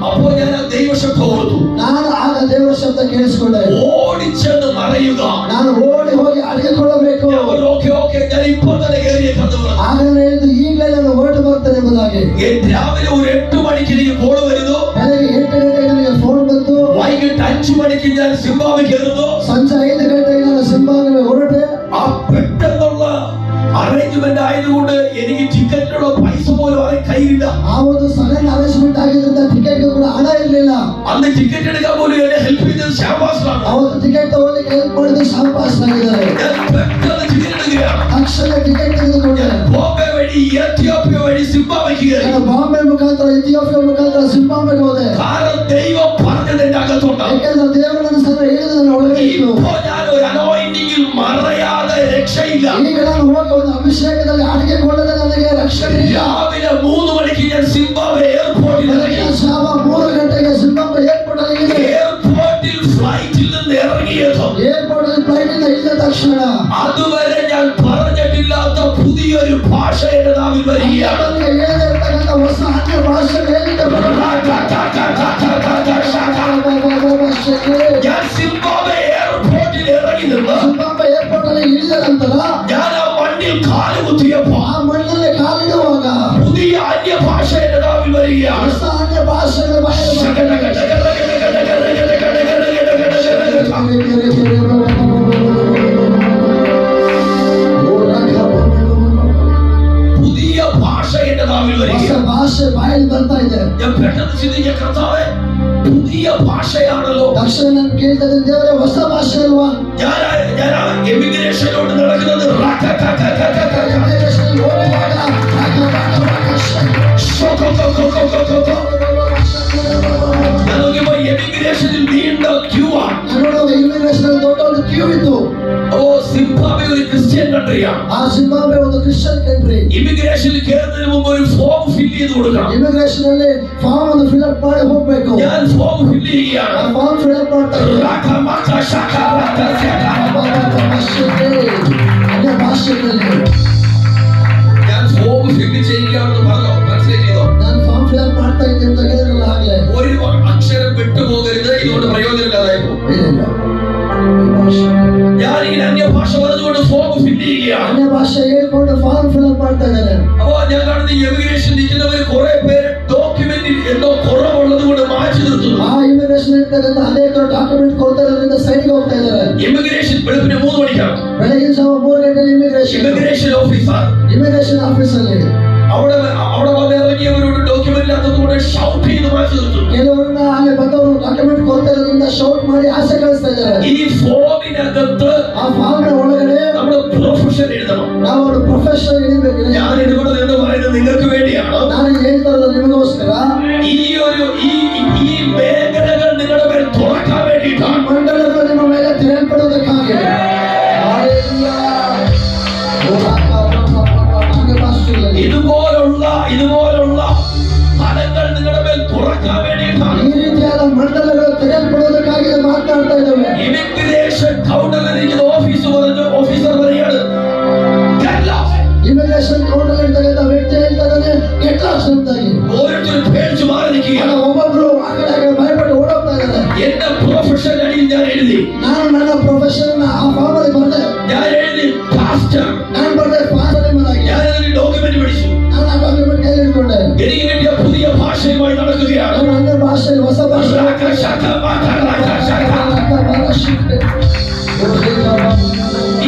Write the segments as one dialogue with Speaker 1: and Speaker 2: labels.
Speaker 1: അപ്പോൾ ഞാൻ ആ ദൈവശബ്ദം ഓർത്തു.
Speaker 2: ನಾನು ಆಗ ದೇವರ ಶಬ್ದ ಕೇಳಿಸಿಕೊಂಡೆ.
Speaker 1: ഓടിച്ചെന്ന് മറയുക.
Speaker 2: ನಾನು ಓಡಿ ಹೋಗಿ ಅಡಗಿಕೊಳ್ಳಬೇಕು.
Speaker 1: ഓക്കെ ഞാൻ ഇപ്പോൾ തന്നെ കയറിയ കഥ പറഞ്ഞു.
Speaker 2: ಆಗ ಹೇಳಿದ್ದು ಈಗಲೇ ನಾನು ಹೊರಟು ಬರ್ತೇನೆ ಎಂಬುದಾಗಿ.
Speaker 1: രാവിലെ ഒരു 8 മണിക്ക് എനിക്ക് ഫോൺ വരുന്നു.
Speaker 2: ಬೆಳಗ್ಗೆ 8 ಗಂಟೆಗೆ ನನಗೆ ಫೋನ್ ಬಂತು.
Speaker 1: വൈകിട്ട് 5 മണിക്ക് ഞാൻ സിംബാബ്വെ കയറുന്നു.
Speaker 2: ಸಂಜೆ 5 ಗಂಟೆಗೆ ನಾನು ಸಿಂಬಾಬ್ವೆ ಹೊರಟೆ.
Speaker 1: ആ പെട്ടെന്നുള്ള അറേഞ്ച്മെന്റ് ആയതുകൊണ്ട് എനിക്ക് ടിക്കറ്റിനുള്ള പൈസ പോലും അവരെ കയ്യിലില്ല.
Speaker 2: ಆ ಒಂದು ಸಡನ್ ಅರೇಂಜ್ಮೆಂಟ್ ಆಗಿದ್ದರಿಂದ ಟಿಕೆಟ್ ಕೂಡ ಹಣ ಇರಲಿಲ್ಲ.
Speaker 1: അന്ന് ടിക്കറ്റ് എടുക്കാൻ പോലും എന്നെ ഹെൽപ്പ് ചെയ്തത് ശ്യാമാസ്ലാണ്.
Speaker 2: ಅವತ್ತು ಟಿಕೆಟ್ ತಗೊಳ್ಳಿಕ್ಕೆ ಹೆಲ್ಪ್ ಮಾಡಿದ್ದು ಶ್ಯಾಮಪಾಸ್ನಾಗಿದ್ದಾರೆ.
Speaker 1: ഞാൻ പെട്ടെന്ന് ടിക്കറ്റ് എടുക്കുകയാണ്.
Speaker 2: ತಕ್ಷಣ ಟಿಕೆಟ್ ತೆಗೆದುಕೊಂಡೆ.
Speaker 1: ബോംബെ വഴി എത്യോപ്യ വഴി സിംബാബ്വെക്ക് കയറി.
Speaker 2: ನಾನು ಬಾಂಬೆ ಮುಖಾಂತರ ಇಥಿಯೋಪಿಯಾ ಮುಖಾಂತರ ಸಿಂಬಾಬ್ವೆಗೆ ಹೋದೆ.
Speaker 1: കാരണം ദൈവം പറഞ്ഞത് എന്റെ അകത്തുണ്ട്.
Speaker 2: ಯಾಕೆಂದ್ರೆ ದೇವರು ನನ್ನ ಸಂಗಡ ಹೇಳಿದ ನನ್ನ ಒಳಗೆ ಇತ್ತು.
Speaker 1: ഇപ്പോൾ ഞാൻ ഒരു അനോയിന്റിംഗിൽ മറയാതെ രക്ഷയില്ല.
Speaker 2: ಈಗ ನಾನು ಹೋಗಿ ಒಂದು ಅಭಿಷೇಕದಲ್ಲಿ ಅಡಗಿಕೊಳ್ಳದೆ ನನಗೆ ರಕ್ಷಣೆ ಇಲ್ಲ.
Speaker 1: രാവിലെ 3 മണിക്ക് ഞാൻ സിംബാബ്വെ എയർപോർട്ടിൽ ഇറങ്ങി.
Speaker 2: ಶಾಮ 3 ಗಂಟೆಗೆ ಸಿಂಬಾಬ್ವೆ ಏರ್ಪೋರ್ಟ್ ಅಲ್ಲಿ
Speaker 1: എയർപോർട്ടിൽ ഫ്ലൈറ്റിൽ നിന്ന് ഇറങ്ങിയത്
Speaker 2: ಏರ್ಪೋರ್ಟ್ ಅಲ್ಲಿ ಫ್ಲೈಟ್ ಇಂದ ಇಳಿದ ತಕ್ಷಣ
Speaker 1: അതുവരെ ഞാൻ പറഞ്ഞിട്ടില്ലാത്ത പുതിയൊരു ഭാഷ എന്റെ നാവിൽ വരികയാണ്.
Speaker 2: ನನಗೆ ಹೇಳದೇ ಇರ್ತಕ್ಕಂಥ ಹೊಸ ಅನ್ಯ ಭಾಷೆ ಹೇಳಿಕೆ
Speaker 1: ഞാൻ സിംബാബ്വെ എയർപോർട്ടിൽ ഇറങ്ങി നിന്ന്
Speaker 2: ಸಿಂಬಾಬ್ವೆ ಏರ್ಪೋರ್ಟ್ ಅಲ್ಲಿ ಇಳಿದ ನಂತರ
Speaker 1: ഞാൻ ആ മണ്ണിൽ കാലുകുത്തിയപ്പോ
Speaker 2: ಆ ಮಣ್ಣಲ್ಲಿ ಕಾಲಿಡುವಾಗ
Speaker 1: പുതിയ അന്യ ഭാഷ എന്റെ നാവിൽ വരികയാണ്.
Speaker 2: ಹೊಸ ಅನ್ಯ ಭಾಷೆಗಳು
Speaker 1: പുതിയ ഭാഷ എന്റെ നാവിൽ
Speaker 2: ಹೊಸ
Speaker 1: വരികയാണ്.
Speaker 2: ಭಾಷೆ ಬಾಯಲ್ಲಿ ಬರ್ತಾ ಇದೆ.
Speaker 1: ഞാൻ പെട്ടെന്ന് ചിന്തിക്കുക, കർത്താവേ പുതിയ ഭാഷയാണല്ലോ.
Speaker 2: ತಕ್ಷಣ ನಾನು ಕೇಳ್ತದೆ, ದೇವರೇ ಹೊಸ ഭാಷೆ ಅಲ್ವಾ?
Speaker 1: ഞാൻ എമിഗ്രേഷനിലോട്ട് നടക്കുന്നത് എമിഗ്രേഷനിൽ നീണ്ട ക്യൂ ആണ്.
Speaker 2: ಇಮಿಗ್ರೇಷನ್ ದೊಡ್ಡ ಒಂದು ಕ್ಯೂ ಇತ್ತು.
Speaker 1: ഓ സിംബാബ്വെ ഒരു ക്രിസ്ത്യൻ കൺട്രിയാണ്.
Speaker 2: ಆ ಸಿಂಬಾಬ್ವೆ ಒಂದು ಕ್ರಿಶ್ಚಿಯನ್ ಕಂಟ್ರಿ.
Speaker 1: ഇമിഗ്രേഷനിൽ കയറുന്നതിന് മുമ്പ് ഒരു ഫോം ഫില്ല് ചെയ്ത് കൊടുക്കണം.
Speaker 2: ಇಮಿಗ್ರೇಷನ್ ಅಲ್ಲಿ ಫಾರ್ಮ್ ಒಂದು ಫಿಲ್ ಅಪ್ ಮಾಡಿ ಹೋಗ್ಬೇಕು.
Speaker 1: ഞാൻ ഫോം ഫില്ല് ചെയ്യുകയാണ്.
Speaker 2: ಆ ಫಾರ್ಮ್ ಫಿಲ್ ಅಪ್ ಮಾಡ್ತಾರೆ. ಅದೇ ಭಾಷೆಗಳಲ್ಲಿ
Speaker 1: ഞാൻ ഫോം ഫില്ല് ചെയ്യുകയാണെന്ന് പറഞ്ഞോ, മനസ്സിലായി ചെയ്തോ?
Speaker 2: ನಾನು ಫಾರ್ಮ್ ಫಿಲ್ ಅಪ್ ಮಾಡ್ತಾ ಇದ್ದೆ ಅಂತ ಹೇಳಿದ್ರಲ್ಲ ಆಗ್ಲೇ.
Speaker 1: ഒരു അക്ഷരം വിട്ടുപോകരുത്, ഇതുകൊണ്ട് പ്രയോജനമില്ലാതായി പോകും. ഞാനിങ്ങനെ അന്യഭാഷ പറഞ്ഞുകൊണ്ട് ഫോം ഫില്ല് ചെയ്യുകയാണ്.
Speaker 2: ಅನ್ಯ ಭಾಷೆ ಹೇಳ್ಕೊಂಡು ಫಾರ್ಮ್ ಫಿಲ್ ಅಪ್ ಮಾಡ್ತಾ ಇದ್ದಾರೆ.
Speaker 1: അപ്പോ ഞാൻ കാണുന്ന എമിഗ്രേഷൻ നിൽക്കുന്നവർ കുറെ പേര് ഡോക്യുമെന്റിൽ എന്തോ കുറവുള്ളത് കൊണ്ട് മാറ്റി നിർത്തുന്നു.
Speaker 2: ಆ ಇಮಿಗ್ರೇಷನ್ ಇರ್ತಕ್ಕಂಥ ಅನೇಕ ಡಾಕ್ಯುಮೆಂಟ್ ಕೊಡ್ತಾರೋದ್ರಿಂದ ಸೈಡ್ಗೆ ಹೋಗ್ತಾ ಇದ್ದಾರೆ.
Speaker 1: ഇമിഗ്രേഷൻ വെളുപ്പിന് 3 മണിക്കാണ്.
Speaker 2: ಬೆಳಗಿನ ಜಾವ 3 ಗಂಟೆಗೆ
Speaker 1: ഇമിഗ്രേഷൻ ഓഫീസർ
Speaker 2: ಇಮಿಗ್ರೇಷನ್ ಆಫೀಸ್ ಅಲ್ಲಿ
Speaker 1: അവിടെ വന്ന് ഇറങ്ങിയവരോട് ഡോക്യുമെന്റ് ഇല്ലാത്തതുകൊണ്ട് ഷൗട്ട് ചെയ്ത് മാറ്റി നിർത്തുന്നു.
Speaker 2: ಕೆಲವರನ್ನ ಅಲ್ಲಿ ಬಂದವರು ಡಾಕ್ಯುಮೆಂಟ್ ಕೊಡ್ತಾ ಇರೋದ್ರಿಂದ ಶೌಟ್ ಮಾಡಿ ಆಸೆ ಕಳಿಸ್ತಾ ಇದ್ದಾರೆ.
Speaker 1: ഈ ഫോമിനകത്ത്
Speaker 2: ಆ ಫಾರ್ಮ್ ಒಳಗಡೆ
Speaker 1: നമ്മുടെ പ്രൊഫഷൻ എഴുതണം.
Speaker 2: ನಾವು ಒಂದು ಪ್ರೊಫೆಷನ್ ಇಡಬೇಕು.
Speaker 1: ഞാൻ ഇവിടെ നിന്ന് പറയുന്നത് നിങ്ങൾക്ക് വേണ്ടിയാണ്.
Speaker 2: ನಾನು ಹೇಳ್ತಾ ಇರೋದು ನಿಮಗೋಸ್ಕರ.
Speaker 1: ഈ മേഖലകൾ നിങ്ങളുടെ മേൽ തുറക്കാൻ വേണ്ടിയിട്ടാണ്.
Speaker 2: ಮಂಡಲಗಳು ನಿಮ್ಮ ಮೇಲೆ ತೆರೆಯಲ್ಪಡುವುದಕ್ಕಾಗಿ.
Speaker 1: ഇതുപോലുള്ള ഫലങ്ങൾ നിങ്ങളുടെ മേൽ തുറക്കാൻ വേണ്ടിയിട്ടാണ്.
Speaker 2: ಈ ರೀತಿಯಾದ ಮಂಡಲಗಳು ತೆರೆಯಲ್ಪಡುವುದಕ್ಕಾಗಿ ಮಾತನಾಡ್ತಾ ಇದ್ದೇವೆ.
Speaker 1: ഇമിഗ്രേഷൻ കൗണ്ടറിൽ ഇരിക്കുന്ന ഓഫീസർ പറയാണ്
Speaker 2: ಇಮಿಗ್ರೇಷನ್ ಕೌಂಟರ್ ಇರ್ತಕ್ಕಂಥ ವ್ಯಕ್ತಿ ಹೇಳ್ತಾ ಇದ್ದಾನೆ ಗೆಟ್ ಲಾಸ್ಟ್ ಅಂತಾಗಿ.
Speaker 1: ഓരോരുത്തരും പേടിച്ചു മാറി നിൽക്കുകയാണ്.
Speaker 2: ಒಬ್ಬೊಬ್ರು ಆ ಕಡೆ ಭಯಪಟ್ಟು ಓಡೋಗ್ತಾ ಇದ್ದಾರೆ.
Speaker 1: എന്റെ പ്രൊഫഷൻ അടിയിൽ ഞാൻ എഴുതി.
Speaker 2: ನಾನು ನನ್ನ ಪ್ರೊಫೆಷನ್ ಆ ಫಾರ್ಮ್ ಅಲ್ಲಿ ಬರೆದೆ.
Speaker 1: ഞാൻ എഴുതി പാസ്റ്റർ.
Speaker 2: ನಾನು ಬರೆದೆ ಪಾಸ್ಟರ್ ಎಂಬುದಾಗಿ.
Speaker 1: ഞാൻ അതിന് ഡോക്യുമെന്റ് പിടിച്ചു.
Speaker 2: ನಾನು ಆ ಡಾಕ್ಯುಮೆಂಟ್ ಕೈಯಲ್ಲಿ ಹಿಡ್ಕೊಂಡೆ.
Speaker 1: എനിക്ക് കിട്ടിയ പുതിയ ഭാഷയുമായി നടക്കുകയാണ്.
Speaker 2: ನಾನು ಅನ್ಯ ಭಾಷೆಯಲ್ಲಿ ಹೊಸ ಭಾಷೆ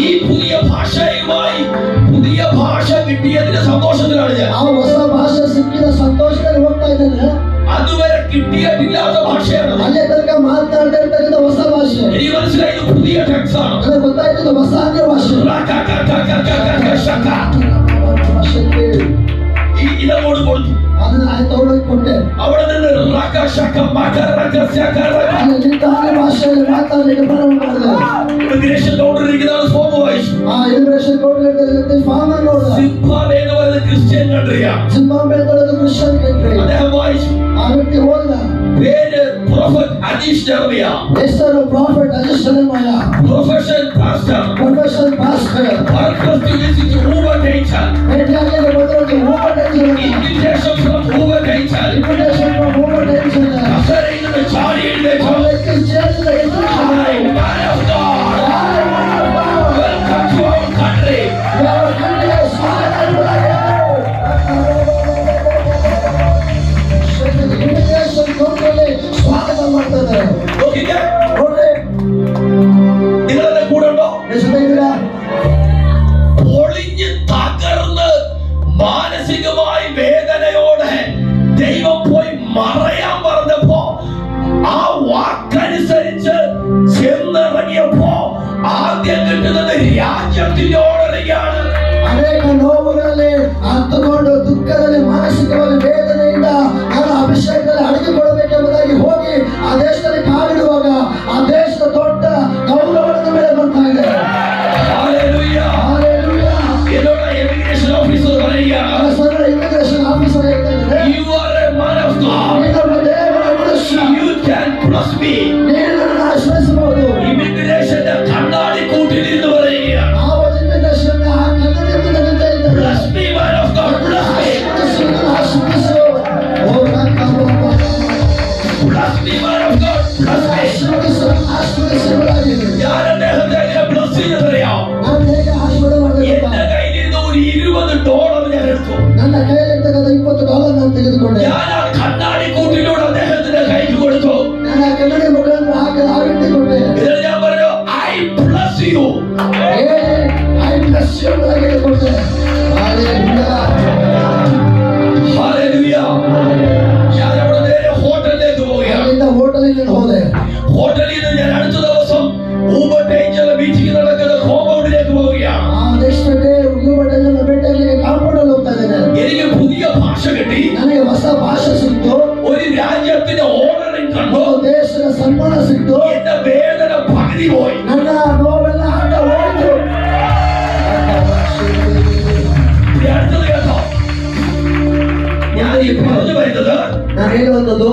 Speaker 1: ഈ പുതിയ ഭാഷയുമായി പുതിയ ഭാഷ കിട്ടിയതിന്റെ സന്തോഷത്തിലാണ് ഞാൻ.
Speaker 2: ಆ ಹೊಸ ಭಾಷೆ ಸಿಕ್ಕಿದ ಸಂತೋಷದಲ್ಲಿ ಹೋಗ್ತಾ ಇದ್ದೇನೆ.
Speaker 1: അതുവരെ കിട്ടിയിട്ടില്ലാത്ത ഭാഷയാണ്.
Speaker 2: ಅಲ್ಲೇ ತನಕ ಮಾತನಾಡ್ತಾ ಇರ್ತಕ್ಕಂಥ ಹೊಸ ಭಾಷೆ.
Speaker 1: എനിക്ക് മനസ്സിലായി ഇത് പുതിയ ടെക്സ്റ്റ് ആണ്.
Speaker 2: ನನಗೆ ಗೊತ್ತಾಯ್ತು ಹೊಸ ಅನ್ಯ ಭಾಷೆ.
Speaker 1: ഈ ഇതങ്ങോട്ട് കൊടുത്തു.
Speaker 2: ಅದನ್ನ ತಗೊಂಡೋಗಿ ಕೊಟ್ಟೆ.
Speaker 1: അവിടെ നിന്ന്
Speaker 2: ಅಲ್ಲಿ ನಿಂತ ಅನ್ಯ ಭಾಷೆಯಲ್ಲಿ ಮಾತಾಡಲಿಕ್ಕೆ ಪ್ರಾರಂಭ ಮಾಡಿದೆ.
Speaker 1: ഇമിഗ്രേഷൻ കൗണ്ടറിൽ ഇരിക്കുന്ന ഫോം വായിച്ചു.
Speaker 2: ಆ ಇಮಿಗ್ರೇಷನ್ ಕೌಂಟರ್ ಫಾರ್ಮ್ ಅನ್ನು ನೋಡಿದ.
Speaker 1: സിംബാബ്വെ എന്ന് പറയുന്നത് ക്രിസ്ത്യൻ കൺട്രിയാണ്.
Speaker 2: ಸಿಂಬಾಬ್ವೆ ಅನ್ನೋದು ಕ್ರಿಶ್ಚಿಯನ್ ಕಂಟ್ರಿ.
Speaker 1: അദ്ദേഹം വായിച്ചു.
Speaker 2: ಆ ವ್ಯಕ್ತಿ ಹೋದ.
Speaker 1: പേര് പ്രൊഫറ്റ് അനീഷ് ജർമിയ.
Speaker 2: ಹೆಸರು prophet Aneesh Jeremiah.
Speaker 1: Profession pastor.
Speaker 2: Profession pastor.
Speaker 1: Purpose to visit ഊബർടൈൻസൺ.
Speaker 2: ಭೇಟಿಯಾಗಲು ಬಂದವರಿಗೆ ಊಬರ್ಟೈನ್ಸನ್.
Speaker 1: ഇൻവിറ്റേഷൻ ഫ്രം ഊബർടൈൻസൺ.
Speaker 2: ಇನ್ವಿಟೇಷನ್ ಫ್ರಮ್ ಊಬರ್ಟೈನ್ಸನ್.
Speaker 1: bless me.
Speaker 2: ನೀನು ನನ್ನನ್ನು ಆಶ್ರಯಿಸಬಹುದು.
Speaker 1: ഇമിഗ്രേഷന്റെ കണ്ണാടിക്കൂട്ടിൽ ഇരുന്ന് പറയുകയാണ്.
Speaker 2: ಆ ಒಂದು ಇಮಿಗ್ರೇಷನ್ ಆ ಕನ್ನಡಿಯನ್ನು ತೆಗೆದುತ್ತಾ ಇದ್ದಾರೆ.
Speaker 1: Bless me, man of God, bless me.
Speaker 2: ಆಶ್ರಯಿಸು. O ರಕ್ಕಬೊಬ್ಬ.
Speaker 1: Bless me, man of God, bless me.
Speaker 2: ആശ്രയിಸುവರಾಗಿರು.
Speaker 1: ഞാൻ അദ്ദേഹത്തെ എങ്ങനെ bless ചെയ്തറിയാം?
Speaker 2: ನಾನು ಹೇಗೆ ಆಶೀರ್ವಾದ ಮಾಡಬೇಕು?
Speaker 1: എന്റെ കയ്യിലിരുന്ന ഒരു $20 ഞാൻ എടുത്തു.
Speaker 2: ನನ್ನ ಕೈಯಲ್ಲಿರ್ತಕ್ಕಂಥ $20 ನಾನು ತೆಗೆದುಕೊಂಡೆ.
Speaker 1: ഞാൻ ആ കണ്ണാടിക്കൂട്ടിലൂടെ അദ്ദേഹത്തിന്റെ കൈക്ക് കൊടുത്തു.
Speaker 2: ನಾನು ಆ ಕನ್ನಡಿ ಮುಖಾಂತರ ಆ ಇಟ್ಟುಕೊಂಡೆ.
Speaker 1: ഇതിൽ ഞാൻ പറഞ്ഞു, I bless you.
Speaker 2: I bless you ಅಂತ ಹೇಳಿಕೊಂಡೆ. Hallelujah.
Speaker 1: Hallelujah. ഞാൻ അവിടെ നേരെ ഹോട്ടലിലേക്ക് പോവുകയാണ്.
Speaker 2: ಅಲ್ಲಿಂದ ಹೋಟೆಲಿಗೆ ಹೋದೆ.
Speaker 1: ഹോട്ടലിൽ നിന്ന് ഞാൻ അടുത്ത ദിവസം ഊബർ ടേഞ്ചർ മീറ്റിംഗ് നടക്കുന്ന കോമ്പൗണ്ടിലേക്ക് പോവുകയാണ്.
Speaker 2: ಆ ನೆಕ್ಸ್ಟ್ ಡೇ ಉಗ್ರಬಟ್ಟೆಗಳ ಭೇಟಿಯಲ್ಲಿ ಕಾಂಪೌಂಡ್ ಅಲ್ಲಿ ಹೋಗ್ತಾ ಇದ್ದೇನೆ.
Speaker 1: എനിക്ക് പുതിയ ഭാഷ കിട്ടി.
Speaker 2: ನನಗೆ ಹೊಸ ಭಾಷೆ ಸಿಕ್ತು.
Speaker 1: ഒരു രാജ്യത്തിന്റെ ഓർഡറിംഗ് കണ്ടു.
Speaker 2: ದೇಶದ ಸನ್ಮಾನ ಸಿಕ್ತು.
Speaker 1: എന്റെ വേദന പകുതി പോയി.
Speaker 2: ನನ್ನ ನೋವೆಲ್ಲ ಆಟ ಹೋಯಿತು.
Speaker 1: അടുത്തത് കേട്ടോ, ഞാൻ ഈ പറഞ്ഞു വരുന്നത്,
Speaker 2: ನಾನು ಹೇಳುವಂಥದ್ದು,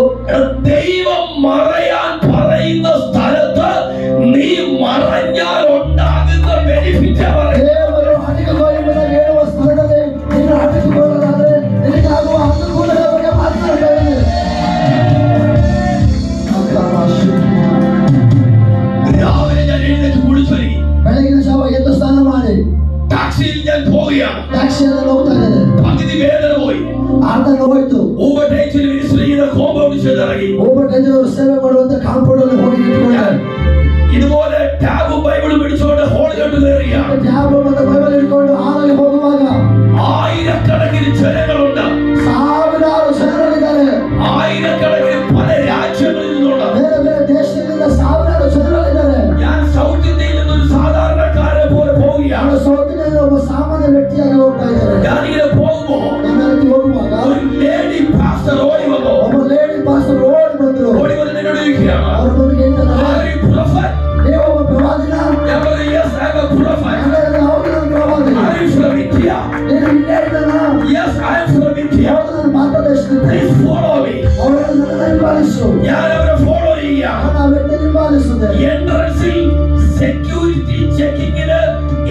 Speaker 1: ദൈവം മറയാൻ പറയുന്ന സ്ഥലത്ത് നീ മറഞ്ഞാൽ ഉണ്ടാകുന്ന ബെനിഫിറ്റ് പറയുന്നത്.
Speaker 2: ದೇವರು ಅಡಗಿಕೋ ಎಂಬುದಾಗಿ ಹೇಳುವ ಸ್ಥಳದಲ್ಲಿ ನೀನು ಅಡಗಿಕೊಳ್ಳೋದಾದ್ರೆ ನಿನಗಾಗುವ ಅನುಕೂಲಗಳ ಬಗ್ಗೆ ಮಾತನಾಡ್ತಾ ಇದ್ದೇನೆ.
Speaker 1: രാവിലെ ഞാൻ എഴുന്നേറ്റ് കുളിച്ചൊരുങ്ങി.
Speaker 2: ಬೆಳಗಿನ ಜಾವ ಎದ್ದು ಸ್ನಾನ ಮಾಡಿ
Speaker 1: ടാക്സിയിൽ ഞാൻ പോവുകയാണ്.
Speaker 2: ಟ್ಯಾಕ್ಸಿಯಲ್ಲಿ ಹೋಗ್ತಾ ಇದ್ದೇನೆ.
Speaker 1: പകുതി വേദന പോയി.
Speaker 2: ಅರ್ಧ ನೋವಾಯ್ತು.
Speaker 1: ഊബർ ടാക്സിയിൽ മിനിസ്റ്റർ ചെയ്യുന്ന കോമ്പൗണ്ടിൽ ചെന്നിറങ്ങി.
Speaker 2: ಒಬ್ಬ ಟೆಂಜರ್ ಸೇವೆ ಮಾಡುವಂತ ಕಾಂಪೌಂಡ್ ಅಲ್ಲಿ ಹೋಗಿ ನಿಂತ್ಕೊಂಡೆ.
Speaker 1: ഇതുപോലെ ടാബും ബൈബിളും പിടിച്ചുകൊണ്ട് ഹോളിലോട്ട് കയറുകയാണ്.
Speaker 2: ಟ್ಯಾಬ್ ಮತ್ತು ಬೈಬಲ್ ಇಟ್ಕೊಂಡು ಹಾಲಲ್ಲಿ ಹೋಗುವಾಗ
Speaker 1: ആയിരക്കണക്കിന് ജനങ്ങളുണ്ട്.
Speaker 2: ಸಾವಿರಾರು ಜನರಿದ್ದಾರೆ.
Speaker 1: ആയിരക്കണക്കിന് പല രാജ്യങ്ങളിൽ നിന്നുള്ള.
Speaker 2: ಬೇರೆ ಬೇರೆ ದೇಶದಿಂದ ಸಾವಿರಾರು ಜನರಿದ್ದಾರೆ.
Speaker 1: ഞാൻ സൗത്ത് ഇന്ത്യയിൽ നിന്നൊരു സാധാരണക്കാരെ പോലെ പോവുകയാണ്.
Speaker 2: ಸೌತ್ ಇಂಡಿಯಾದ ಒಬ್ಬ ಸಾಮಾನ್ಯ ವ್ಯಕ್ತಿಯಾಗಿ ಹೋಗ್ತಾ ಇದ್ದಾರೆ.
Speaker 1: ഞാനിങ്ങനെ പോകുമ്പോ
Speaker 2: ಹೋಗುವಾಗ
Speaker 1: ഒരു ലേഡി പാസ്റ്റർ ഓടി വന്നു.
Speaker 2: ಒಬ್ಬ ಲೇಡಿ ಪಾಸ್ಟರ್ ಓಡಿ ಬಂದ್ರು.
Speaker 1: ഓടി വന്ന് എന്നോട് ചോദിക്കുകയാണ്,
Speaker 2: ಅವ್ರ ಬಂದು ಹೇಳ್ತಾರೆ,
Speaker 1: "Are you prophet?"
Speaker 2: ನೀವು ಒಬ್ಬ ಪ್ರವಾದಿನ?
Speaker 1: ഞാൻ പറഞ്ഞു, "Yes, I am a prophet."
Speaker 2: ಹೌದು, ನಾನು ಪ್ರವಾದಿ.
Speaker 1: "Are you from India?"
Speaker 2: ನೀನು ಇಲ್ಲೇ ಇದ್ದಾನ?
Speaker 1: "Yes, I am from India."
Speaker 2: ಹೌದು, ನಾನು ಮಾತಾಡಿಸ್ತೀನಿ.
Speaker 1: "Please follow me."
Speaker 2: ಅವರನ್ನು ನನ್ನ ಹಿಂಬಾಲಿಸು.
Speaker 1: ഞാൻ അവരെ ഫോളോ ചെയ്യുകയാണ്.
Speaker 2: ನಾನು ಆ ವ್ಯಕ್ತಿಯನ್ನು ಹಿಂಬಾಲಿಸಿದೆ.
Speaker 1: എൻട്രൻസിൽ സെക്യൂരിറ്റി ചെക്കിങ്ങിന്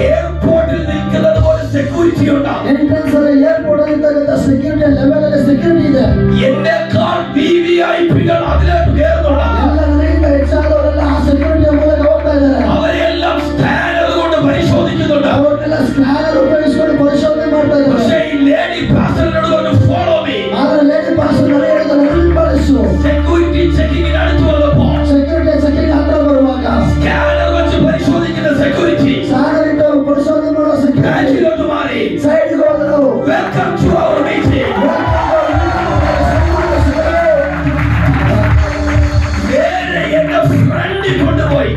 Speaker 1: എയർപോർട്ടിൽ നിൽക്കുന്നത് പോലെ സെക്യൂരിറ്റി ഉണ്ടാകും.
Speaker 2: ಎಂಟ್ರೆನ್ಸ್ ಅಲ್ಲಿ ಏರ್ಪೋರ್ಟ್ ಅಲ್ಲಿ ಇರ್ತಕ್ಕಂಥ ಸೆಕ್ಯೂರಿಟಿ ಲೆವೆಲ್ ಅಲ್ಲಿ ಸೆಕ್ಯೂರಿಟಿ ಇದೆ.
Speaker 1: എന്നെക്കാൾ VVIPകൾ അതിലേക്ക് കയറുന്നുണ്ടാകും.
Speaker 2: ಎಲ್ಲ ನನಗಿಂತ ಹೆಚ್ಚಾದವರೆಲ್ಲ ಆ ಸೆಕ್ಯೂರಿಟಿ ಮೂಲಕ ಹೋಗ್ತಾ ಇದ್ದಾರೆ.
Speaker 1: അവരെല്ലാം സ്കാനർ കൊണ്ട് പരിശോധിക്കുന്നുണ്ട്.
Speaker 2: ಅವರೆಲ್ಲ ಸ್ಕ್ಯಾನರ್ ಉಪಯೋಗಿಸಿಕೊಂಡು ಪರಿಶೋಧನೆ ಮಾಡ್ತಾ ಇದ್ದಾರೆ.
Speaker 1: പക്ഷേ ഈ ലേഡി പാസ്റ്ററിനോട് പറഞ്ഞു, "ഫോളോ മീ."
Speaker 2: ಆದ್ರೆ ಲೇಡಿ ಪಾಸ್ಟರ್ ನನಗೆ ಹೇಳಿದ, ನನ್ನ ಹಿಂಬಾಲಿಸು.
Speaker 1: സെക്യൂരിറ്റി ചെക്കിങ്ങിന് അടുത്ത് വന്നപ്പോ
Speaker 2: ಸೆಕ್ಯೂರಿಟಿ ಚೆಕಿಂಗ್ ಹತ್ರ ಬರುವಾಗ
Speaker 1: സ്കാനർ വെച്ച് പരിശോധിക്കുന്ന സെക്യൂരിറ്റി
Speaker 2: ಸ್ಕ್ಯಾನರ್ ಇಟ್ಟು ಪರಿಶೋಧನೆ ಮಾಡುವ ಸೆಕ್ಯೂರಿಟಿ
Speaker 1: ബാക്കിലോട്ട് മാറി.
Speaker 2: ಸೈಡ್ಗೆ ಹೋದರು.
Speaker 1: Welcome to our meeting. നേരെ എന്റെ ഫ്രണ്ടിൽ കൊണ്ടുപോയി.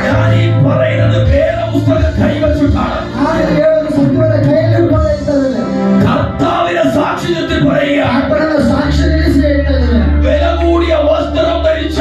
Speaker 1: ഞാൻ ഈ പറയുന്നത് വേദപുസ്തകം കൈവച്ചിട്ടാണ്. കർത്താവിനെ സാക്ഷ്യത്തിൽ പറയുക,
Speaker 2: ಸಾಕ್ಷಿ ನಿಲ್ಲಿಸಿ ಹೇಳ್ತಾ ಇದ್ದಾರೆ.
Speaker 1: വില കൂടിയ വസ്ത്രം ധരിച്ച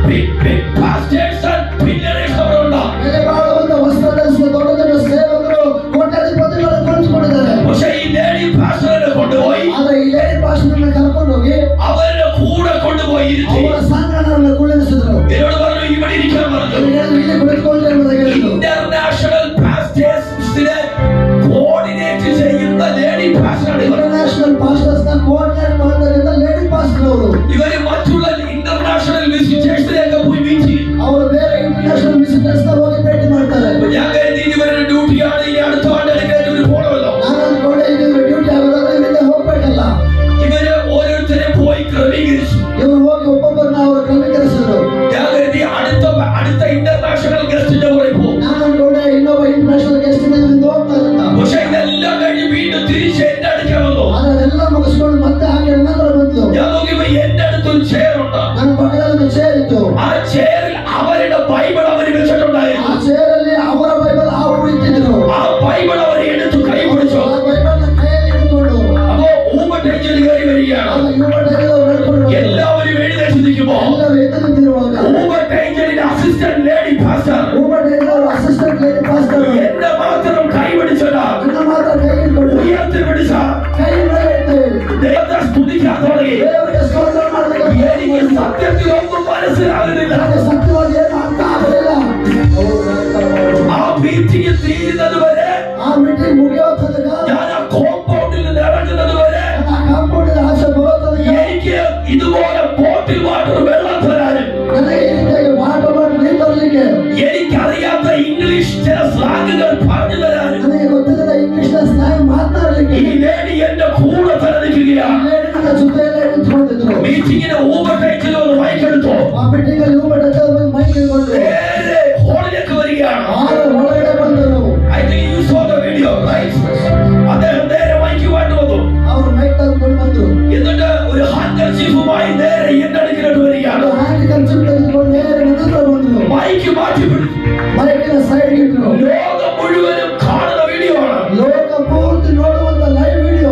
Speaker 1: ബിഗ് ബിഗ് പാസ്റ്റേഴ്സ് ആൻഡ് പിന്നറീസ് അവരുണ്ട്.
Speaker 2: ಬೆಲೆ ಬಾಳುವಂತ ವಸ್ತ್ರ ಧರಿಸಿದ ದೊಡ್ಡ ದೊಡ್ಡ ಸೇವಕರು ಕೋಟ್ಯಾಧಿಪತಿಗಳನ್ನು ಕುಳಿತುಕೊಂಡಿದ್ದಾರೆ.
Speaker 1: പക്ഷേ ഈ ലേഡി പാസ്റ്ററിനെ കൊണ്ടുപോയി
Speaker 2: ಆದ್ರೆ ಈ ಲೇಡಿ ಪಾಸ್ಟರ್ನ ಕರ್ಕೊಂಡು ಹೋಗಿ
Speaker 1: അവരുടെ കൂടെ കൊണ്ടുപോയി ഇരുത്തി.
Speaker 2: ಅವರ ಸಂಗಡನ್ನು ಕುಳ್ಳಿರಿಸಿದ್ರು.
Speaker 1: എന്നോട് പറഞ്ഞു, ഇവിടെ ഇരിക്കാൻ പറഞ്ഞു.
Speaker 2: ಇಲ್ಲಿ ಕುಳಿತುಕೊಳ್ಳಿ ಎಂಬುದಾಗಿ ಹೇಳಿದ್ರು.
Speaker 1: ഇന്റർനാഷണൽ പാസ്റ്റേഴ്സിനെ കോർഡിനേറ്റ് ചെയ്യുന്ന ലേഡി പാസ്റ്ററാണ് ഇവർ.
Speaker 2: ಇಂಟರ್ನ್ಯಾಷನಲ್ ಪಾಸ್ಟರ್ಸ್ ನ ಕೋಆರ್ಡಿನೇಟ್ ಮಾಡ್ತಕ್ಕಂಥ ಲೇಡಿ ಪಾಸ್ಟರ್ ಅವರು.
Speaker 1: ഇവര് മറ്റുള്ള ഇന്റർനാഷണൽ വിസിറ്റേഴ്സിനെയൊക്കെ പോയി മീറ്റ് ചെയ്യും.
Speaker 2: ಅವರು ಬೇರೆ ಇಂಟರ್ನ್ಯಾಷನಲ್ ವಿಸಿಟರ್ಸ್ ನ ಹೋಗಿ ಭೇಟಿ ಮಾಡ್ತಾರೆ.
Speaker 1: അപ്പൊ ഞാൻ കരുതി ഇവരുടെ ഡ്യൂട്ടിയാണ് ഈ അടുത്ത ആണ്ടിലേക്ക് ഇവര് പോകണമല്ലോ.
Speaker 2: ನಾನು ಅಂದ್ಕೊಂಡೆ ಇದು ಡ್ಯೂಟಿ ಆಗೋದಾದ್ರೆ ಇಲ್ಲಿಂದ ಹೋಗ್ಬೇಕಲ್ಲ.
Speaker 1: ഇവര് ഓരോരുത്തരെ പോയി ക്രമീകരിച്ചു. മനസ്സിലാകുന്നില്ല.
Speaker 2: ಸತ್ಯವಾಗಿ ಏನು ಅರ್ಥ ಆಗಲಿಲ್ಲ.
Speaker 1: ആ മീറ്റിംഗ് തീരുന്നത് വരെ,
Speaker 2: ಆ ಮೀಟಿಂಗ್ ಮುಗಿಯೋ ತನಕ,
Speaker 1: ഞാൻ ആ കോമ്പൗണ്ടിൽ നിന്ന് ഇറങ്ങുന്നത് വരെ,
Speaker 2: ಆ ಕಾಂಪೌಂಡ್ ಆಚೆ ಬರೋ ತನಕ
Speaker 1: എനിക്ക് ഇതുപോലെ ബോട്ടിൽ വാട്ടർ വെള്ളം തരാനും,
Speaker 2: ನನಗೆ ಈ ರೀತಿಯಾಗಿ ವಾಟರ್ ಬಾಟಲ್ ನೀರು ತರಲಿಕ್ಕೆ,
Speaker 1: എനിക്കറിയാത്ത ഇംഗ്ലീഷ് ചില സ്ലാങ്ങുകൾ പറഞ്ഞു തരാനും
Speaker 2: ನನಗೆ ಗೊತ್ತಿಲ್ಲದ ಇಂಗ್ಲಿಷ್ ಸ್ನಾಯು ಮಾತನಾಡಲಿಕ್ಕೆ
Speaker 1: ഈ ലേഡി എന്റെ കൂടെ തന്നിരിക്കുകയാണ്.
Speaker 2: ನನ್ನ ಜೊತೆಯಲ್ಲೇ ನಿಂತ್ಕೊಂಡಿದ್ರು.
Speaker 1: മീറ്റിംഗിന് ഊബർടൈറ്റിൽ ഒരു മൈക്ക് എടുത്തു.
Speaker 2: ಆ ಮೀಟಿಂಗ್ ಅಲ್ಲಿ ಮೈಕ್ ಹಿಡ್ಕೊಂಡು
Speaker 1: നേരെ ഹാളിലേക്ക് വരികയാണ്.
Speaker 2: ಒಳಗಡೆ ಬಂದರು.
Speaker 1: I think you saw the video, right? അദ്ദേഹം നേരെ മൈക്കുമായിട്ട് വന്നു.
Speaker 2: ಅವರು ಮೈಕ್ ತಗೊಂಡು ಬಂದ್ರು.
Speaker 1: എന്നിട്ട് ഒരു ഹാൻഡ്കർച്ചീഫുമായി നേരെ എന്റെ അടുക്കിലോട്ട് വരികയാണ്.
Speaker 2: ಹ್ಯಾಂಡ್ ಕರ್ಚಿಫ್ ತೆಗೆದುಕೊಂಡು ನೇರ ನನ್ನ ಹತ್ರ ಬಂದ್ರು.
Speaker 1: മൈക്ക് മാറ്റി പിടിച്ചു.
Speaker 2: ಮೈಕಿನ ಸೈಡ್ ಇಟ್ರು.
Speaker 1: ലോകം മുഴുവനും കാണുന്ന വീഡിയോ ആണ്.
Speaker 2: ಲೋಕ ಪೂರ್ತಿ ನೋಡುವಂತ ಲೈವ್ ವಿಡಿಯೋ.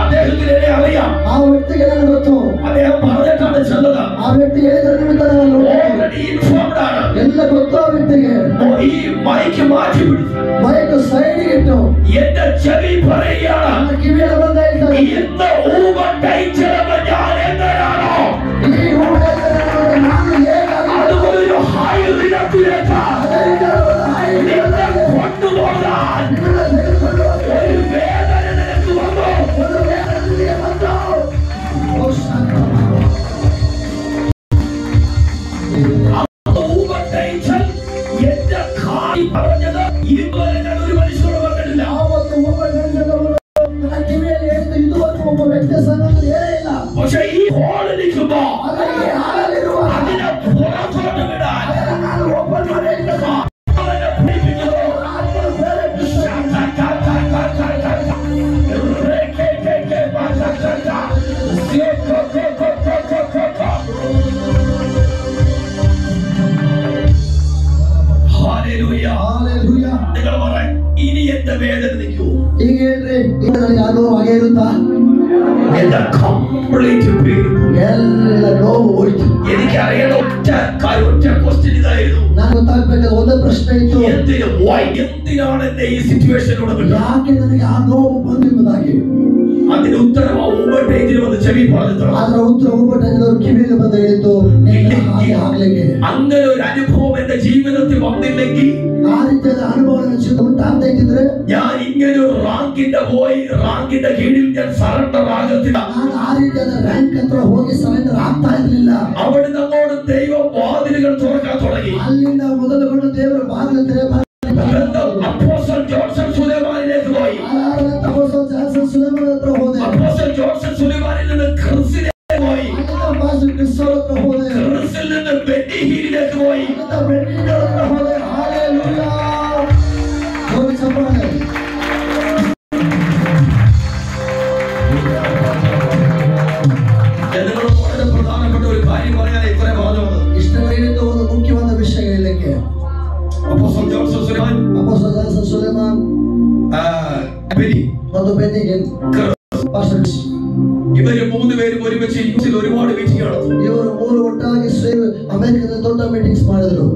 Speaker 1: അദ്ദേഹത്തിന് എന്നെ അറിയാം.
Speaker 2: ಆ ವ್ಯಕ್ತಿಗೆ ನನಗೆ ಗೊತ್ತು.
Speaker 1: അദ്ദേഹം പറഞ്ഞിട്ടാണ് ചെന്നത്.
Speaker 2: ಆ ವ್ಯಕ್ತಿ ಹೇಳಿದ ನಿಮಿತ್ತ ನಾನು
Speaker 1: ഓൾറെഡി ഇൻഫോംഡ് ആണ്.
Speaker 2: ಎಲ್ಲ ಗೊತ್ತು ആ ವ್ಯಕ್ತಿಗೆ.
Speaker 1: ഈ മൈക്ക് മാറ്റി പിടിച്ചു.
Speaker 2: ಮೈಕ್ ಸೈಡ್ ಇಟ್ಟು
Speaker 1: എന്റെ ചെവി പറയുകയാണ്,
Speaker 2: ನನ್ನ ಕಿವಿಯಲ್ಲಿ ಬಂದ ಹೇಳ್ತಾರೆ,
Speaker 1: ഇന്ന് ഊബർടൈറ്റിലെന്ന് ഞാൻ എങ്ങനെയാണോ
Speaker 2: ಈ ಊಟದಲ್ಲಿ ನಾನು ಹೇಗಾಗಲಿ
Speaker 1: അതുപോലൊരു ഹൈറിനത്തിലേക്ക്
Speaker 2: ಅದೇ ರೀತಿಯಾದ ಹಾಯಿ
Speaker 1: നിന്നെ കൊണ്ടുപോകാൻ
Speaker 2: ನಿನ್ನನ್ನು ತೆಗೆದುಕೊಂಡು ಹೋಗಿ
Speaker 1: ഒരു വേദന നിനക്ക് വന്നു.
Speaker 2: ಒಂದು ವೇದನೆಗೆ ಬಂದು ಓ ಶಾಂತ
Speaker 1: ഊബർടൈറ്റിൽ എന്റെ കാൽ പറഞ്ഞത് ഇതുവരെ ഞാൻ ഒരു മനുഷ്യനോട് പറഞ്ഞിട്ടില്ല.
Speaker 2: ಯಾವತ್ತು ಒಬ್ಬ ಗಂಡನವರು ನನ್ನ ಕಿವಿಯಲ್ಲಿ ಹೇಳಿದ್ದು ಇದುವರೆಗೂ ಒಬ್ಬ ವ್ಯಕ್ತಿಯ ಸಂಗತಿ ಹೇಳೇ ಇಲ್ಲ.
Speaker 1: പക്ഷെ ഈ ഹാളിൽ നിൽക്കുമ്പോ
Speaker 2: ಅದಕ್ಕೆ ಹಾಲಲ್ಲಿರುವ
Speaker 1: അതിനെ പുറത്തോട്ട് വിടാൻ
Speaker 2: ಅದನ್ನು ನಾನು ಓಪನ್ ಮಾಡಿ ಹೇಳ್ತೇನೆ.
Speaker 1: അവനെ പിടിപ്പിക്കുന്നു.
Speaker 2: ಆತ್ಮನ ಪ್ರೇರೇಪಿಸಿ
Speaker 1: Hallelujah.
Speaker 2: ಹಾಲೆಲೂಯಾ.
Speaker 1: നിങ്ങൾ പറയാൻ ഇനി എന്റെ വേദന നിൽക്കൂ.
Speaker 2: ಈಗ ಹೇಳ್ರಿ, ಈಗ ನನಗೆ ಆ ನೋವು ಹಾಗೆ ಇರುತ್ತಾ?
Speaker 1: എന്റെ കംപ്ലീറ്റ് പേര്
Speaker 2: ಎಲ್ಲ ನೋವು ಹೋಯ್ತು.
Speaker 1: എനിക്കറിയാൻ ഒറ്റ ക്വസ്റ്റ്യൻ ഇതായിരുന്നു.
Speaker 2: ನಾನು ಗೊತ್ತಾಗ್ಬೇಕಾದ ಒಂದೇ ಪ್ರಶ್ನೆ ಇತ್ತು,
Speaker 1: എന്തിനാണ് എന്നെ ഈ സിറ്റുവേഷനിലൂടെ വിട്ടത്?
Speaker 2: ಯಾಕೆ ನನಗೆ ಆ ನೋವು ಬಂತು ಎಂಬುದಾಗಿ.
Speaker 1: അതിന് ഉത്തരം ആ ഊബർടൈറ്റിൽ വന്ന് ചെവി പറഞ്ഞു.
Speaker 2: ಅದರ ಉತ್ತರ ಊಬರ್ಟೈಟಿನವರು ಕಿವಿಯಲ್ಲಿ ಬಂದು ಹೇಳಿತು, ಹಾಗೆ ಆಗ್ಲಿಕ್ಕೆ
Speaker 1: അങ്ങനെ ഒരു അനുഭവം എന്റെ ജീവിതത്തിൽ വന്നില്ലെങ്കിൽ,
Speaker 2: ಆ ರೀತಿಯಾದ ಅನುಭವ ನನ್ನ ಜೀವನ ಉಂಟಾಗ್ತಾ ಇದ್ದಿದ್ರೆ
Speaker 1: ഞാൻ ഇങ്ങനെ ഒരു റാങ്കിന്റെ കീഴിൽ ഞാൻ സറണ്ടർ ആകത്തില്ല.
Speaker 2: ನಾನು ಆ ರೀತಿಯಾದ ರ್ಯಾಂಕ್ ಹತ್ರ ಹೋಗಿ ಸರೆಂಡರ್ ಆಗ್ತಾ ಇರಲಿಲ್ಲ.
Speaker 1: അവിടെ നമ്മോട് ദൈവം വാതിലുകൾ തുറക്കാൻ തുടങ്ങി.
Speaker 2: ಅಲ್ಲಿಂದ ಮೊದಲುಗೊಂಡು ದೇವರು ಬಾಗಿಲು ತೆರೆದ
Speaker 1: അപ്പോസ്തലൻ ജോൺസൺ സുലൈമാനിലേക്ക് പോയി.
Speaker 2: ಸುಲೇಮನ ಹತ್ರ ಹೋದೆ.
Speaker 1: അപ്പോസ്തലൻ ജോൺസൺ സുലൈമാനിൽ നിന്ന് ക്രിസിലേക്ക് പോയി.
Speaker 2: ಅಲ್ಲಿಂದ ಪಾಸ್ಟರ್ ಕ್ರಿಸ್ತೋರ್ ಹತ್ರ ಹೋದೆ.
Speaker 1: ക്രിസിൽ നിന്ന് ബെന്നി ഹീലിലേക്ക് പോയി.
Speaker 2: ಅಲ್ಲಿಂದ ಬೆನ್ನಿನವರ ಹತ್ರ ಹೋದೆ. ಹಾಲೆಲೂಯಾ. ಜೋರಿ ಚಪ್ಪಾಳೆ.
Speaker 1: ജനങ്ങളോട് വളരെ പ്രധാനപ്പെട്ട ഒരു കാര്യം പറയാൻ ഇത്ര പറഞ്ഞു.
Speaker 2: ಇಷ್ಟಗಳಿಂದ ಒಂದು ಮುಖ್ಯವಾದ ವಿಷಯ ಹೇಳಲಿಕ್ಕೆ.
Speaker 1: അപ്പോസ്തലൻ ജോൺസൺ സുലൈമാൻ,
Speaker 2: ಅಪೊಸ್ತಲ ಸುಲೇಮಾನ್
Speaker 1: ബെന്നി,
Speaker 2: ಮತ್ತು ಬೆನ್ನಿ ಹಿಲ್, ಪಾಸ್ಟರ್ ಕ್ರಿಸ್,
Speaker 1: ഇവര് മൂന്നുപേരും ഒരുമിച്ച് യൂസിൽ ഒരുപാട് മീറ്റിംഗ് നടന്നു.
Speaker 2: ಇವರು ಮೂರು ಒಟ್ಟಾಗಿ ಅಮೆರಿಕದ ದೊಡ್ಡ ಮೀಟಿಂಗ್ಸ್ ಮಾಡಿದ್ರು.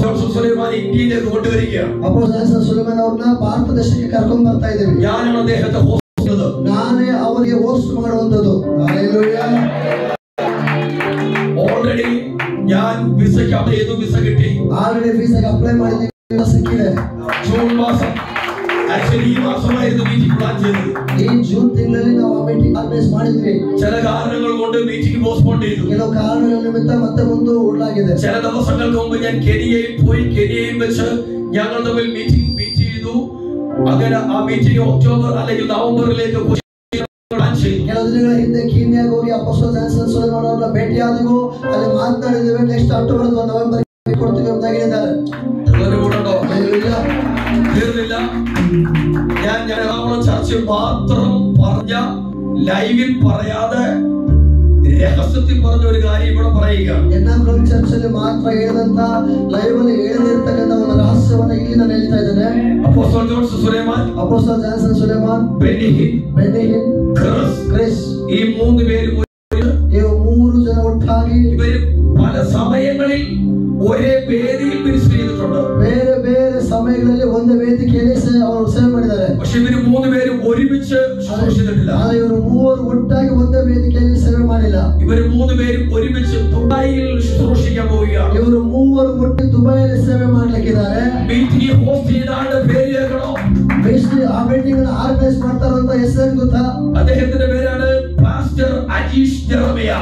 Speaker 1: ജോൺസൺ സുലൈമാൻ ഇന്ത്യയിലേക്ക് കൊണ്ടുവരികയാണ്.
Speaker 2: ಅಪೊಸ್ತಲ ಸುಲೇಮಾನ್ ಅವ್ರನ್ನ ಭಾರತ ದೇಶಕ್ಕೆ ಕರ್ಕೊಂಡ್ ಬರ್ತಾ ಇದ್ದೀವಿ.
Speaker 1: ഞാനാണ് അദ്ദേഹത്തെ ഹോസ്റ്റ് ചെയ്തത്.
Speaker 2: ನಾನೇ ಅವರಿಗೆ ಹೋಸ್ಟ್ ಮಾಡುವಂತದ್ದು. ಹಾಲೆಲೂಯಾ.
Speaker 1: ഓൾറെഡി ഞാൻ വിസയ്ക്ക് അപ്ലൈ ചെയ്തു. വിസ കിട്ടി.
Speaker 2: ಆಲ್ರೆಡಿ ವೀಸಾಗೆ ಅಪ್ಲೈ ಮಾಡಿದ್ದೀವಿ. ಸಿಕ್ಕಿದೆ.
Speaker 1: ജൂൺ മാസം, ആക്ച്വലി ഈ മാസമായിരുന്നു മീറ്റിംഗ് പ്ലാൻ ചെയ്തത്.
Speaker 2: ಈ ಜೂನ್ ತಿಂಗಳಲ್ಲಿ ನಾವು ಆ ಮೀಟಿಂಗ್ ಆರ್ಗನೈಸ್ ಮಾಡಿದ್ವಿ.
Speaker 1: ചില കാരണങ്ങൾ കൊണ്ട് മീറ്റിംഗ് പോസ്റ്റ്പോൺ ചെയ്തു.
Speaker 2: ಕೆಲವು ಕಾರಣಗಳ ನಿಮಿತ್ತ ಮತ್ತೆ ಮುಂದೆ ಉಳ್ಳಾಗಿದೆ.
Speaker 1: ചില ദിവസങ്ങൾക്ക് മുമ്പ് ഞാൻ കെനിയയിൽ പോയി. കെനിയയിൽ വെച്ച് ഞങ്ങൾ തമ്മിൽ മീറ്റ് ചെയ്തു. അങ്ങനെ ആ മീറ്റിംഗ് ഒക്ടോബർ അല്ലെങ്കിൽ നവംബറിലേക്ക് പ്ലാൻ ചെയ്തു.
Speaker 2: ಕೆಲವು ದಿನಗಳ ಹಿಂದೆ ಕೀನ್ಯಾಗೆ ಹೋಗಿ ಅಪೊಸ್ತಲ ಜಾನ್ಸನ್ ಸುಲೇಮಾನ್ ಅವರನ್ನ ಭೇಟಿಯಾದೆವು. ಅಲ್ಲಿ ಮಾತನಾಡಿದ್ದೇವೆ. ನೆಕ್ಸ್ಟ್ ಅಕ್ಟೋಬರ್ ಅಥವಾ ನವೆಂಬರ್ ಕೊಡ್ತೀವಿ ಅಂತ ಹೇಳಿದ್ದಾರೆ.
Speaker 1: എല്ലാവരും കൂടെ ഉണ്ടോ? തീർന്നില്ല. ഞാൻ എറണാകുളം ചർച്ചിൽ മാത്രം പറഞ്ഞ, ലൈവിൽ പറയാതെ രഹസ്യത്തിൽ പറഞ്ഞ ഒരു കാര്യം ഇവിടെ പറയുക.
Speaker 2: ಎರ್ನಾಕುಲಂ ಚರ್ಚಲ್ಲಿ ಮಾತ್ರ ಹೇಳಿದಂತ ಲೈವ್ ಅಲ್ಲಿ ಹೇಳಿರ್ತಕ್ಕಂಥ ಒಂದು ರಹಸ್ಯವನ್ನ ಇಲ್ಲಿ ನಾನು ಹೇಳ್ತಾ ಇದ್ದೇನೆ.
Speaker 1: അപ്പോസ്തലൻ ജോൺസൺ സുലൈമാൻ,
Speaker 2: ಅಪೊಸ್ತಲ Johnson Suleman,
Speaker 1: Benny Hill,
Speaker 2: Chris,
Speaker 1: ഈ മൂന്ന് പേരും
Speaker 2: ಇವರು ಮೂರು ಜನ ಒಟ್ಟಾಗಿ
Speaker 1: ഇവര് പല സമയങ്ങളിൽ ഒരേ വേദിയിൽ മിനിസ്റ്റർ ചെയ്തിട്ടുണ്ട്.
Speaker 2: ಬೇರೆ ಬೇರೆ ಸಮಯ ದುಬೈಗಳಲ್ಲಿ ಒಂದೇ ವೇದಿಕೆಯಲ್ಲಿ ಅವರು ಸೇವೆ ಮಾಡಿದ್ದಾರೆ.
Speaker 1: പക്ഷെ ഇവര് 3 പേരും ഒരുമിച്ച് ശുശ്രൂഷിച്ചിട്ടില്ല.
Speaker 2: ಇವರು ಮೂವರು ಒಟ್ಟಾಗಿ ಒಂದೇ ವೇದಿಕೆಯಲ್ಲಿ ಸೇವೆ ಮಾಡಿಲ್ಲ.
Speaker 1: ഇവര് 3 പേരും ഒരുമിച്ച് ദുബായിൽ ശുശ്രൂഷിക്കാൻ പോവുകയാണ്.
Speaker 2: ಇವರು ಮೂವರು ಒಟ್ಟು ದುಬೈಯಲ್ಲಿ ಸೇವೆ ಮಾಡ್ಲಿಕ್ಕಿದ್ದಾರೆ.
Speaker 1: മീറ്റിംഗ് ഹോസ്റ്റ് ചെയ്ത ആളുടെ പേര് കേൾക്കണോ?
Speaker 2: ಆ ಮೀಟಿಂಗ್ ಆರ್ಗನೈಸ್ ಮಾಡ್ತಾರಂತ ಹೆಸರು ಗೊತ್ತಾ?
Speaker 1: അദ്ദേഹത്തിന്റെ പേരാണ് പാസ്റ്റർ അജീഷ് ജെറമിയ.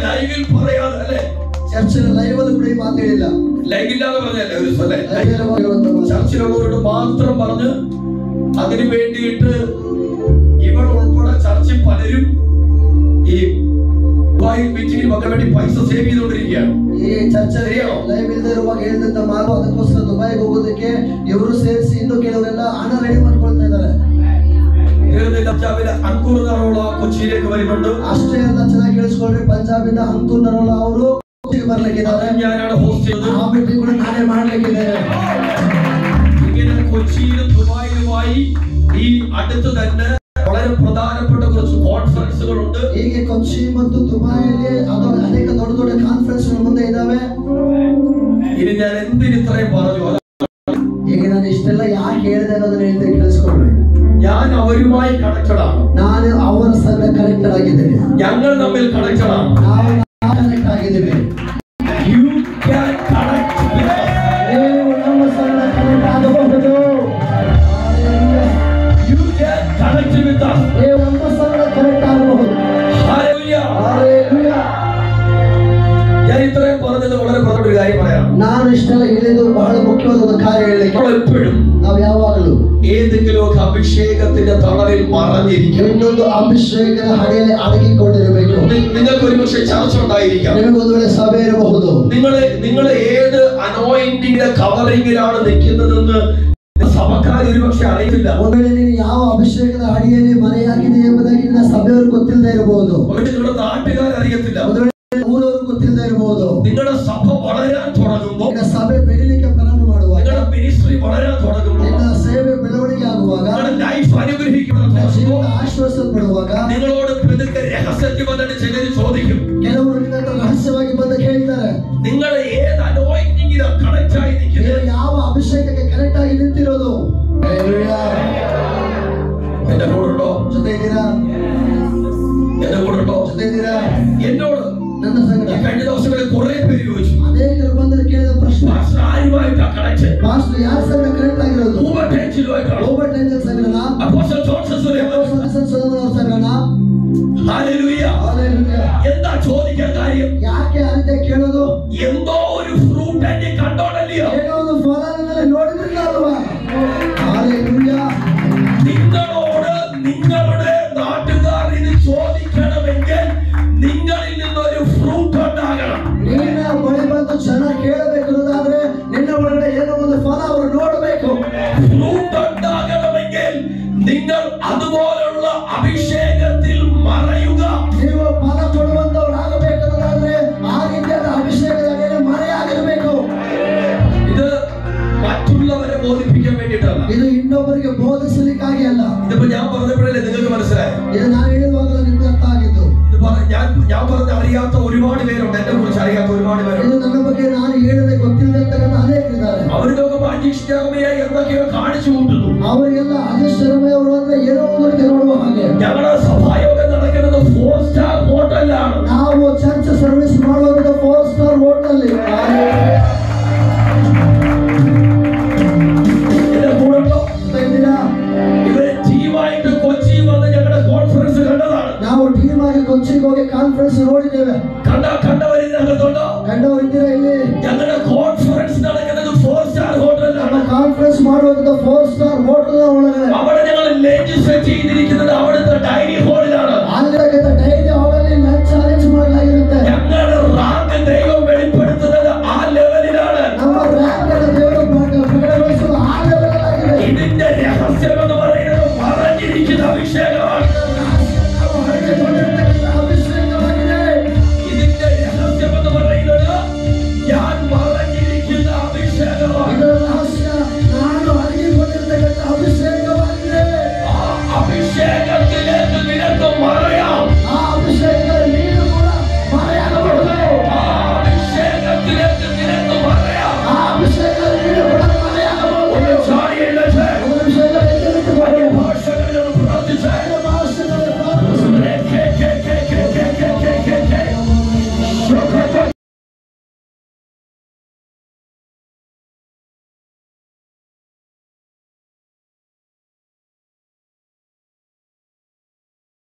Speaker 1: ലൈവിൽ പറയാതെ അല്ലേ?
Speaker 2: ചർച്ചിൽ ലൈവിൽ കൂടി മാറ്റിയില്ല.
Speaker 1: ലൈവില്ലാതെ പറഞ്ഞല്ലേ ഒരു സ്ഥലം ചർച്ചിലുള്ളവരോട് മാത്രം പറഞ്ഞ് അതിനു വേണ്ടിയിട്ട് ഇവർ ഉൾപ്പെടെ ചർച്ചിൽ പലരും ഈ ദുബായ് മീറ്റിംഗിന് പകരം വേണ്ടി പൈസ സേവ് ചെയ്തുകൊണ്ടിരിക്കുകയാണ്.
Speaker 2: ಈ ಚರ್ಚೆಗೆ ಲೈವ್ ಇಲ್ಲದೆ ಇರುವಾಗ ಹೇಳಿದಂತ ಮಾತು ಅದಕ್ಕೋಸ್ಕರ ದುಬೈಗೆ ಹೋಗೋದಕ್ಕೆ ಇವರು ಸೇರಿಸಿ ಇನ್ನು ಕೆಲವರೆಲ್ಲ ಹಣ ರೆಡಿ ಮಾಡ್ಕೊಳ್ತಾ ಇದ್ದಾರೆ.
Speaker 1: ಅಂಕುರ್ ನರೋಳ ಕೊಚ್ಚಿയിലേക്ക് വരുന്നുണ്ട്.
Speaker 2: ಅಷ್ಟೇ ಅಲ್ಲ, ಚೆನ್ನಾಗಿ ಕೇಳಿಸ್ಕೊಳ್ಳಿ, ಪಂಜಾಬಿಂದ ಅಂಕುರ್ ನರೋಳ ಅವರು ಕೊಚ್ಚಿಗೆ ಬರ್ಲಿಕ್ಕಿದ್ದಾರೆ.
Speaker 1: ഞാനാണ് ഹോസ്റ്റ് ചെയ്തത്.
Speaker 2: ಆ ಮೀಟಿಂಗ್ ಕೂಡ ನಾನೇ ಮಾಡ್ಲಿಕ್ಕಿದ್ದೇನೆ.
Speaker 1: ഇങ്ങനെ കൊച്ചിയിലും ദുബായിലുമായി ഈ അടുത്ത് തന്നെ വളരെ പ്രധാനപ്പെട്ട കുറച്ച് കോൺഫറൻസുകളുണ്ട്.
Speaker 2: ಹೀಗೆ ಕೊಚ್ಚಿ ಮತ್ತು ದುಬೈಯಲ್ಲಿ ಅನೇಕ ದೊಡ್ಡ ದೊಡ್ಡ ಕಾನ್ಫರೆನ್ಸ್ಗಳು ಮುಂದೆ ಇದ್ದಾವೆ.
Speaker 1: ഇനി ഞാൻ എന്തിന് ഇത്രയും പറഞ്ഞു?
Speaker 2: ಈಗ ನಾನು ಇಷ್ಟೆಲ್ಲ ಯಾಕೆ ಹೇಳಿದೆ ಅನ್ನೋದನ್ನ ಹೇಳ್ತೀನಿ, ಕೇಳಿಸ್ಕೊಳ್ರಿ.
Speaker 1: ഞാൻ അവരുമായി കണക്റ്റഡ് ആണ്.
Speaker 2: ನಾನು ಅವರ ಸಂಗ ಕನೆಕ್ಟೆಡ್ ಆಗಿದ್ದೇನೆ.
Speaker 1: ഞങ്ങൾ തമ്മിൽ കണക്റ്റഡ് ആണ്.
Speaker 2: ನಾವು ಕನೆಕ್ಟ್ ಆಗಿದ್ದೇವೆ.
Speaker 1: You can connect with us.
Speaker 2: ನೀವು ನಮ್ಮ ಸಂಗ ಕನೆಕ್ಟ್ ಆಗಬಹುದು.
Speaker 1: You can connect with us.
Speaker 2: ನೀವು ನಮ್ಮ ಸಂಗ ಕನೆಕ್ಟ್ ಆಗಬಹುದು.
Speaker 1: Hallelujah.
Speaker 2: Hallelujah.
Speaker 1: ഞാൻ ഇത്രയും പറഞ്ഞത് വളരെ പ്രധാനപ്പെട്ട ഒരു കാര്യം പറയാം.
Speaker 2: ನಾನು ಇಷ್ಟೆಲ್ಲ ಹೇಳಿದ್ದು ಬಹಳ ಮುಖ್ಯವಾದ ಒಂದು ಕಾರ್ಯ ಹೇಳಲಿಕ್ಕೆ.
Speaker 1: എപ്പോഴും
Speaker 2: ನಾವು ಯಾವಾಗಲೂ
Speaker 1: ഏതെങ്കിലും ഒക്കെ അഭിഷേകത്തിന്റെ തണലിൽ മറഞ്ഞിരിക്കും.
Speaker 2: ಇನ್ನೊಂದು ಅಭಿಷೇಕದ ಹಣೆಯಲ್ಲಿ ಅಡಗಿಕೊಂಡಿರಬೇಕು.
Speaker 1: നിങ്ങൾക്ക് ഒരുപക്ഷെ ചർച്ച ഉണ്ടായിരിക്കാം.
Speaker 2: ನಿಮಗೊಂದು ವೇಳೆ ಸಭೆ ಇರಬಹುದು.
Speaker 1: നിങ്ങൾ ഏത് അനോയിന്റിന്റെ കവറിംഗിലാണ് നിൽക്കുന്നതെന്ന് സഭക്കാർ ഒരുപക്ഷെ അറിയില്ല.
Speaker 2: ಒಂದು ವೇಳೆ ನೀನು ಯಾವ ಅಭಿಷೇಕದ ಅಡಿಯಲ್ಲಿ ಮರೆಯಾಗಿದೆ ಎಂಬುದಾಗಿ ನಿನ್ನ ಸಭೆಯವರು ಗೊತ್ತಿಲ್ಲದೆ ಇರಬಹುದು.
Speaker 1: നിങ്ങളുടെ നാട്ടുകാർ അറിയത്തില്ല.
Speaker 2: ಊರವರು ಗೊತ್ತಿಲ್ಲದೆ ಇರಬಹುದು.
Speaker 1: നിങ്ങളുടെ സഭ വളരാൻ തുടങ്ങുമ്പോൾ,
Speaker 2: ನಿನ್ನ ಸಭೆ ಬೆಳಿಲಿಕ್ಕೆ ಪ್ರಾರಂಭ ಮಾಡುವಾಗ,
Speaker 1: നിങ്ങളുടെ മിനിസ്ട്രി വളരാൻ തുടങ്ങുമ്പോൾ,
Speaker 2: ನಿನ್ನ ಸೇವೆ ಬೆಳವಣಿಗೆ ಆಗುವಾಗ,
Speaker 1: നിങ്ങളുടെ ലൈഫ് അനുഗ്രഹിക്കണം,
Speaker 2: ಜೀವನ ಆಶ್ವಾಸಪಡುವಾಗ,
Speaker 1: നിങ്ങളോട് പതുക്കെ രഹസ്യത്തിൽ വന്നിട്ട് ചിലർ ചോദിക്കും.
Speaker 2: ಕೆಲವರು ನಿನ್ನ ಹತ್ರ ರಹಸ್ಯವಾಗಿ ಬಂದು ಕೇಳ್ತಾರೆ,
Speaker 1: നിങ്ങൾ ഏത് അനോയിന്റിംഗിലാണ് കണക്ട് ആയി നിൽക്കുന്നത്?
Speaker 2: ಯಾವ ಅಭಿಷೇಕಕ್ಕೆ ಕರೆಕ್ಟ್ ಆಗಿ ನಿಂತಿರೋದು?
Speaker 1: എന്റെ കൂടെ ഉണ്ടോ?
Speaker 2: ಜೊತೆ ಇದ್ದೀರಾ?
Speaker 1: എന്റെ കൂടെ ഉണ്ടോ?
Speaker 2: ಜೊತೆ ಇದ್ದೀರಾ?
Speaker 1: എന്നോട്
Speaker 2: ನನ್ನ ಸಂಗಡ
Speaker 1: കഴിഞ്ഞ ദിവസങ്ങളിൽ കുറെ പേര് ചോദിച്ചു,
Speaker 2: ಅನೇಕರು ಬಂದು ಕೇಳಿದ ಪ್ರಶ್ನೆ,
Speaker 1: പാസ്റ്റർ ആരുമായിട്ടാ കണക്ട്?
Speaker 2: ಪಾಸ್ಟರ್ ಯಾರ ಸಂಗಡ ಕರೆಕ್ಟ್ ಆಗಿರೋದು?
Speaker 1: റോബർട്ട് ഏഞ്ചലുമായിട്ടാണോ?
Speaker 2: ರೋಬರ್ಟ್ ಏಂಜಲ್ ಸಂಗಡನ?
Speaker 1: അപ്പോസ്റ്റൽ ജോൺസൺ
Speaker 2: ಸೊಲೊಮನ್ ಅವ್ರ ಸಂಗಡನ?
Speaker 1: ഹല്ലേലൂയ.
Speaker 2: Hallelujah.
Speaker 1: എന്താ ചോദിക്കാൻ കാര്യം?
Speaker 2: ಯಾಕೆ ಆ ರೀತಿ ಕೇಳೋದು?
Speaker 1: എന്തോ ഒരു ഫ്രൂട്ട് എന്നെ കണ്ടോണ്ടല്ലയോ?
Speaker 2: ಏನೋ ಒಂದು ಫಲ ನಿನ್ನಲ್ಲಿ ನೋಡಿದ್ರಲ್ಲ ಅಲ್ವಾ? Hallelujah.
Speaker 1: നിങ്ങളോട് നിങ്ങളുടെ നാട്ടുകാർ ഇത് ചോദിക്കണമെങ്കിൽ നിങ്ങളിൽ നിന്നൊരു ഫ്രൂട്ട് ഉണ്ടാകണം.
Speaker 2: ನಿನ್ನ ಬಳಿ ಬಂದು ಜನ ಕೇಳಬೇಕನ್ನೋದಾದ್ರೆ ನಿನ್ನ ಒಳಗಡೆ ಏನೋ ಒಂದು ಫಲ ಅವರು ನೋಡಬೇಕು.
Speaker 1: ഫ്രൂട്ട് ഉണ്ടാകണമെങ്കിൽ നിങ്ങൾ അതുപോലുള്ള അഭിഷേകത്തിൽ മറയുക.
Speaker 2: ನೀವು ಫಲ ಕೊಡುವಂತವರಾಗಬೇಕನ್ನೋದಾದ್ರೆ ಆ ರೀತಿಯಾದ ಅಭಿಷೇಕದ ಮೇಲೆ ಮರೆಯಾಗಿರಬೇಕು.
Speaker 1: ഇത് മറ്റുള്ളവരെ ബോധിപ്പിക്കാൻ വേണ്ടിയിട്ടല്ല.
Speaker 2: ಇದು ಇನ್ನೊಬ್ಬರಿಗೆ ಬೋಧಿಸಲಿಕ್ಕಾಗಿ ಅಲ್ಲ.
Speaker 1: ഇതിപ്പോ ഞാൻ പറഞ്ഞപ്പോഴല്ലേ നിങ്ങൾക്ക് മനസ്സിലായി?
Speaker 2: ಇದು ನಾನು ಹೇಳುವಾಗಲೇ ನಿಮ್ಗೆ ಅರ್ಥ ಆಗಿದ್ದು.
Speaker 1: ഞാൻ പറഞ്ഞ അറിയാത്ത ഒരുപാട് പേരുണ്ട്, എന്നെ കുറിച്ച് അറിയാത്ത ഒരുപാട് പേരുണ്ട്.
Speaker 2: ಇದು ನನ್ನ ಬಗ್ಗೆ ನಾನು ಹೇಳದೆ ಗೊತ್ತಿಲ್ಲದಂತಕ್ಕಂಥ ಅನೇಕರಿದ್ದಾರೆ.
Speaker 1: അവർക്കൊക്കെ അജീഷ് ജെറമിയ എന്തൊക്കെയോ കാണിച്ചു കൂട്ടുന്നു.
Speaker 2: ಅವರಿಗೆಲ್ಲ ಅಜೀಶ್ ಜೆರಮಿಯ ಅವರು ಅಂದ್ರೆ ಏನೋ ಒಂದು ನೋಡುವ ಹಾಗೆ.
Speaker 1: ഞങ്ങളുടെ സഭായോഗം നടക്കുന്നത് 4 സ്റ്റാർ ഹോട്ടലിലാണ്.
Speaker 2: ನಾವು ಚರ್ಚ್ ಸರ್ವಿಸ್ ಮಾಡುವಂತ 4 ಸ್ಟಾರ್ ಹೋಟೆಲ್.
Speaker 1: ഇവര് ടീമായിട്ട് കൊച്ചി വന്ന് ഞങ്ങളുടെ കോൺഫറൻസ് കണ്ടതാണ്.
Speaker 2: ನಾವು ಟೀಮ್ ಆಗಿ ಕೊಚ್ಚಿಗೆ ಹೋಗಿ ಕಾನ್ಫರೆನ್ಸ್ ನೋಡಿದ್ದೇವೆ.
Speaker 1: കണ്ടവരിനകത്തുണ്ടോ?